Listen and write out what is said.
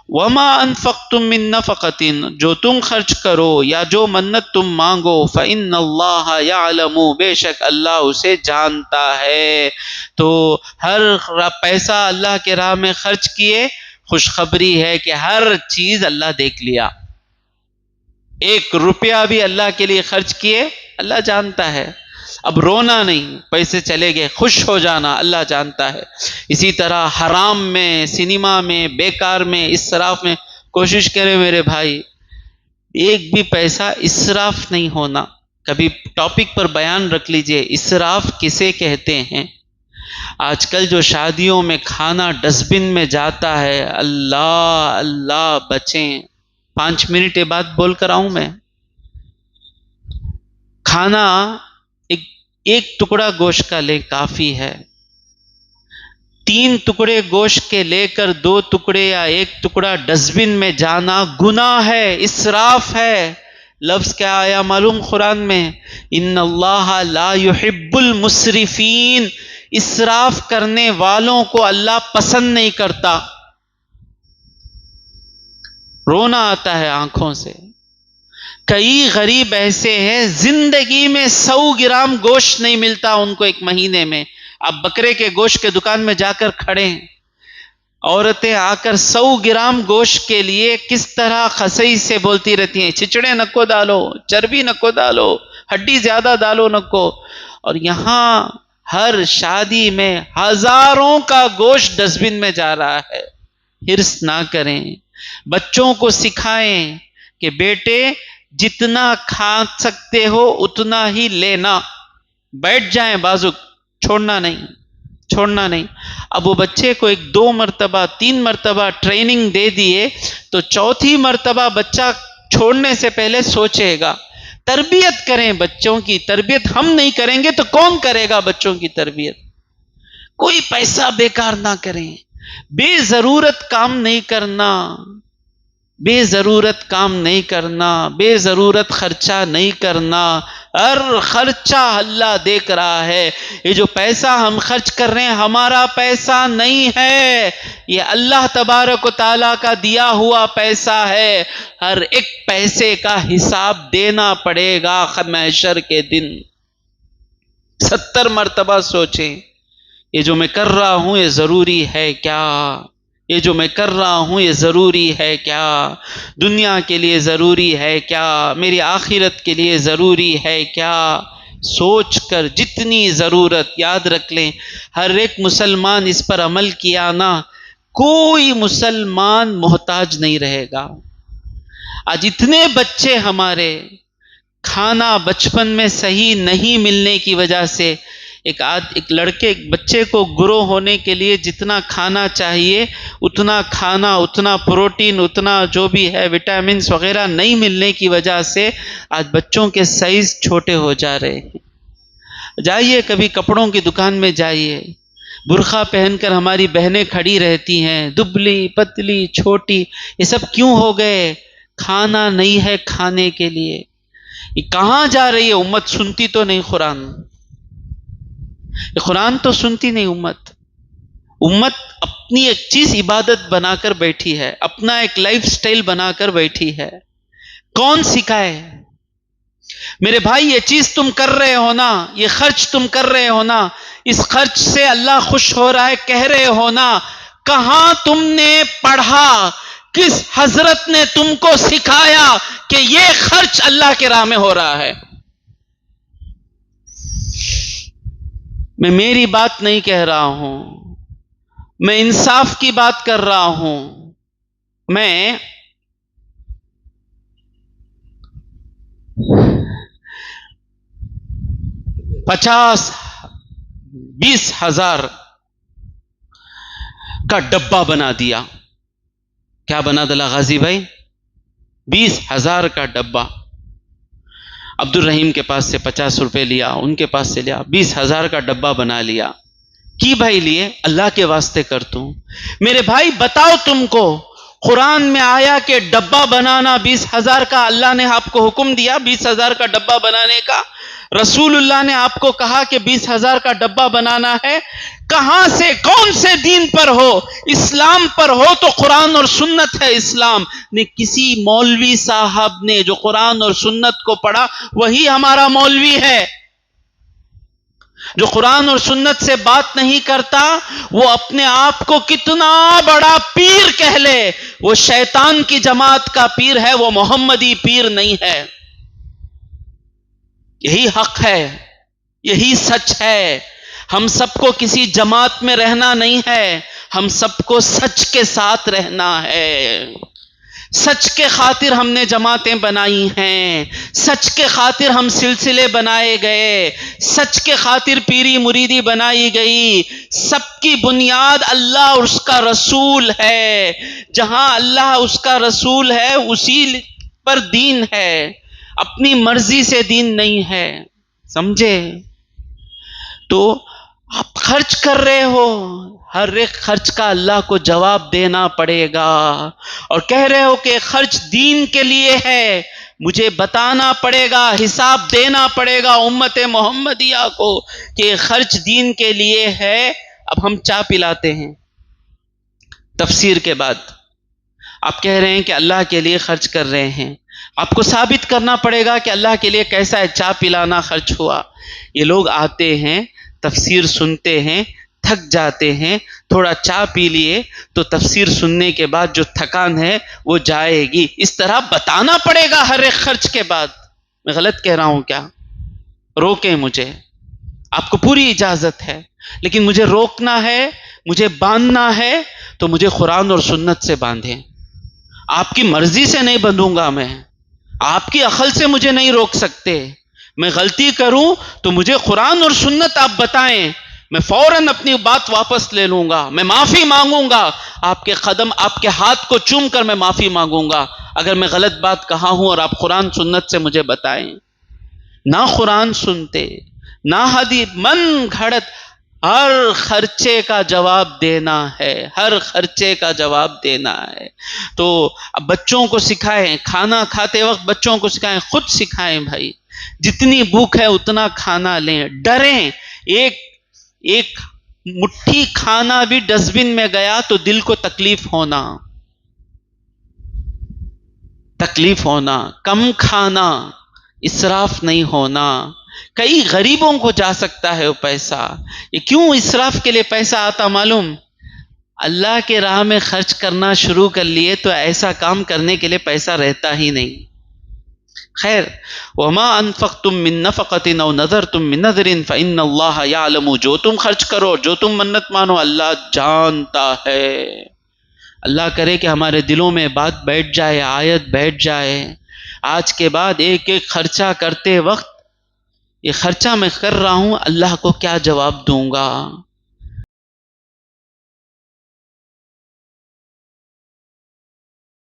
وما انفقتم من نفقۃ، جو تم خرچ کرو یا جو منت تم مانگو، فإن اللہ یعلم، بے شک اللہ اسے جانتا ہے۔ تو ہر پیسہ اللہ کے راہ میں خرچ کیے، خوشخبری ہے کہ ہر چیز اللہ دیکھ لیا۔ ایک روپیہ بھی اللہ کے لیے خرچ کیے، اللہ جانتا ہے۔ اب رونا نہیں، پیسے چلے گئے، خوش ہو جانا اللہ جانتا ہے۔ اسی طرح حرام میں، سنیما میں، بیکار میں، اسراف میں کوشش کریں میرے بھائی، ایک بھی پیسہ اسراف نہیں ہونا۔ کبھی ٹاپک پر بیان رکھ لیجئے، اسراف کسے کہتے ہیں۔ آج کل جو شادیوں میں کھانا ڈسٹ بن میں جاتا ہے، اللہ اللہ بچیں۔ 5 منٹ کے بعد بول کر آؤں میں۔ کھانا ایک ٹکڑا گوشت کا لے کافی ہے، 3 ٹکڑے گوشت کے لے کر 2 ٹکڑے یا 1 ٹکڑا ڈسٹ بن میں جانا گناہ ہے، اسراف ہے۔ لفظ کیا آیا معلوم قرآن میں؟ ان اللہ لا يحب المسرفین، اسراف کرنے والوں کو اللہ پسند نہیں کرتا۔ رونا آتا ہے آنکھوں سے۔ کئی غریب ایسے ہیں زندگی میں 100 گرام گوشت نہیں ملتا ان کو ایک مہینے میں۔ آپ بکرے کے گوشت کے دکان میں جا کر کھڑے ہیں، عورتیں آ کر 100 گرام گوشت کے لیے کس طرح خسئی سے بولتی رہتی ہیں، چچڑے نکو ڈالو، چربی نکو ڈالو، ہڈی زیادہ ڈالو نکو۔ اور یہاں ہر شادی میں ہزاروں کا گوشت ڈسٹ بن میں جا رہا ہے۔ حرص نہ کریں، بچوں کو سکھائیں کہ بیٹے جتنا کھا سکتے ہو اتنا ہی لینا، بیٹھ جائیں بازو، چھوڑنا نہیں۔ اب وہ بچے کو 2 مرتبہ 3 مرتبہ ٹریننگ دے دیے تو 4تھی مرتبہ بچہ چھوڑنے سے پہلے سوچے گا۔ تربیت کریں، بچوں کی تربیت ہم نہیں کریں گے تو کون کرے گا بچوں کی تربیت؟ کوئی پیسہ بیکار نہ کریں، بے ضرورت کام نہیں کرنا، بے ضرورت خرچہ نہیں کرنا۔ ہر خرچہ اللہ دیکھ رہا ہے۔ یہ جو پیسہ ہم خرچ کر رہے ہیں ہمارا پیسہ نہیں ہے، یہ اللہ تبارک و تعالیٰ کا دیا ہوا پیسہ ہے۔ ہر ایک پیسے کا حساب دینا پڑے گا محشر کے دن۔ 70 مرتبہ سوچیں، یہ جو میں کر رہا ہوں یہ ضروری ہے کیا؟ یہ جو میں کر رہا ہوں یہ ضروری ہے کیا؟ دنیا کے لیے ضروری ہے کیا؟ میری آخرت کے لیے ضروری ہے کیا؟ سوچ کر جتنی ضرورت، یاد رکھ لیں ہر ایک مسلمان اس پر عمل کیا نا، کوئی مسلمان محتاج نہیں رہے گا۔ آج اتنے بچے ہمارے کھانا بچپن میں صحیح نہیں ملنے کی وجہ سے، ایک بچے کو گرو ہونے کے لیے جتنا کھانا چاہیے اتنا کھانا، اتنا پروٹین، اتنا جو بھی ہے وٹامنز وغیرہ نہیں ملنے کی وجہ سے آج بچوں کے سائز چھوٹے ہو جا رہے ہیں۔ جائیے کبھی کپڑوں کی دکان میں جائیے، برقع پہن کر ہماری بہنیں کھڑی رہتی ہیں، دبلی پتلی چھوٹی، یہ سب کیوں ہو گئے؟ کھانا نہیں ہے کھانے کے لیے۔ یہ کہاں جا رہی ہے امت؟ سنتی تو نہیں قرآن تو سنتی نہیں امت اپنی ایک چیز عبادت بنا کر بیٹھی ہے، اپنا ایک لائف سٹائل بنا کر بیٹھی ہے۔ کون سکھائے؟ میرے بھائی یہ چیز تم کر رہے ہو نا، یہ خرچ تم کر رہے ہو نا، اس خرچ سے اللہ خوش ہو رہا ہے کہہ رہے ہو نا، کہاں تم نے پڑھا؟ کس حضرت نے تم کو سکھایا کہ یہ خرچ اللہ کے راہ میں ہو رہا ہے؟ میں میری بات نہیں کہہ رہا ہوں، میں انصاف کی بات کر رہا ہوں۔ میں 50-20 ہزار کا ڈبہ بنا دیا۔ کیا بنا دلا غازی بھائی؟ 20 ہزار کا ڈبہ۔ عبد الرحیم کے پاس سے 50 روپے لیا، ان کے پاس سے لیا، 20 ہزار کا ڈبہ بنا لیا۔ کی بھائی لیے؟ اللہ کے واسطے کرتا ہوں۔ میرے بھائی بتاؤ تم کو قرآن میں آیا کہ ڈبہ بنانا 20,000 کا، اللہ نے آپ کو حکم دیا 20,000 کا ڈبہ بنانے کا، رسول اللہ نے آپ کو کہا کہ 20,000 کا ڈبہ بنانا ہے، کہاں سے، کون سے دین پر ہو؟ اسلام پر ہو تو قرآن اور سنت ہے اسلام، نے کسی مولوی صاحب نے جو قرآن اور سنت کو پڑھا وہی ہمارا مولوی ہے۔ جو قرآن اور سنت سے بات نہیں کرتا وہ اپنے آپ کو کتنا بڑا پیر کہہ لے، وہ شیطان کی جماعت کا پیر ہے، وہ محمدی پیر نہیں ہے۔ یہی حق ہے، یہی سچ ہے۔ ہم سب کو کسی جماعت میں رہنا نہیں ہے، ہم سب کو سچ کے ساتھ رہنا ہے۔ سچ کے خاطر ہم نے جماعتیں بنائی ہیں، سچ کے خاطر ہم سلسلے بنائے گئے، سچ کے خاطر پیری مریدی بنائی گئی۔ سب کی بنیاد اللہ اور اس کا رسول ہے، جہاں اللہ اس کا رسول ہے اسی پر دین ہے، اپنی مرضی سے دین نہیں ہے، سمجھے؟ تو آپ خرچ کر رہے ہو، ہر ایک خرچ کا اللہ کو جواب دینا پڑے گا، اور کہہ رہے ہو کہ خرچ دین کے لیے ہے، مجھے بتانا پڑے گا، حساب دینا پڑے گا امت محمدیہ کو کہ خرچ دین کے لیے ہے۔ اب ہم چائے پلاتے ہیں تفسیر کے بعد، آپ کہہ رہے ہیں کہ اللہ کے لیے خرچ کر رہے ہیں، آپ کو ثابت کرنا پڑے گا کہ اللہ کے لیے کیسا ہے چائے پلانا خرچ ہوا۔ یہ لوگ آتے ہیں، تفسیر سنتے ہیں، تھک جاتے ہیں، تھوڑا چائے پی لیے تو تفسیر سننے کے بعد جو تھکان ہے وہ جائے گی۔ اس طرح بتانا پڑے گا ہر ایک خرچ کے بعد۔ میں غلط کہہ رہا ہوں کیا؟ روکیں مجھے، آپ کو پوری اجازت ہے، لیکن مجھے روکنا ہے، مجھے باندھنا ہے تو مجھے قرآن اور سنت سے باندھیں۔ آپ کی مرضی سے نہیں بندھوں گا، میں آپ کی عقل سے مجھے نہیں روک سکتے۔ میں غلطی کروں تو مجھے قرآن اور سنت آپ بتائیں، میں فوراً اپنی بات واپس لے لوں گا، میں معافی مانگوں گا، آپ کے قدم، آپ کے ہاتھ کو چوم کر میں معافی مانگوں گا اگر میں غلط بات کہا ہوں، اور آپ قرآن سنت سے مجھے بتائیں۔ نہ قرآن سنتے، نہ حدیث، من گھڑت ہر خرچے کا جواب دینا ہے، ہر خرچے کا جواب دینا ہے۔ تو اب بچوں کو سکھائیں، کھانا کھاتے وقت بچوں کو سکھائیں، خود سکھائیں بھائی، جتنی بھوک ہے اتنا کھانا لیں، ڈریں۔ ایک مٹھی کھانا بھی ڈسٹ بن میں گیا تو دل کو تکلیف ہونا، کم کھانا، اسراف نہیں ہونا۔ کئی غریبوں کو جا سکتا ہے وہ پیسہ۔ یہ کیوں اسراف کے لیے پیسہ آتا معلوم؟ اللہ کے راہ میں خرچ کرنا شروع کر لیے تو ایسا کام کرنے کے لیے پیسہ رہتا ہی نہیں۔ خیر، وما انفقتم من نفقۃ او نذرتم من نذر فإن اللہ یعلم، جو تم خرچ کرو، جو تم منت مانو، اللہ جانتا ہے۔ اللہ کرے کہ ہمارے دلوں میں بات بیٹھ جائے، آیت بیٹھ جائے، آج کے بعد ایک ایک خرچہ کرتے وقت یہ خرچہ میں کر رہا ہوں، اللہ کو کیا جواب دوں گا؟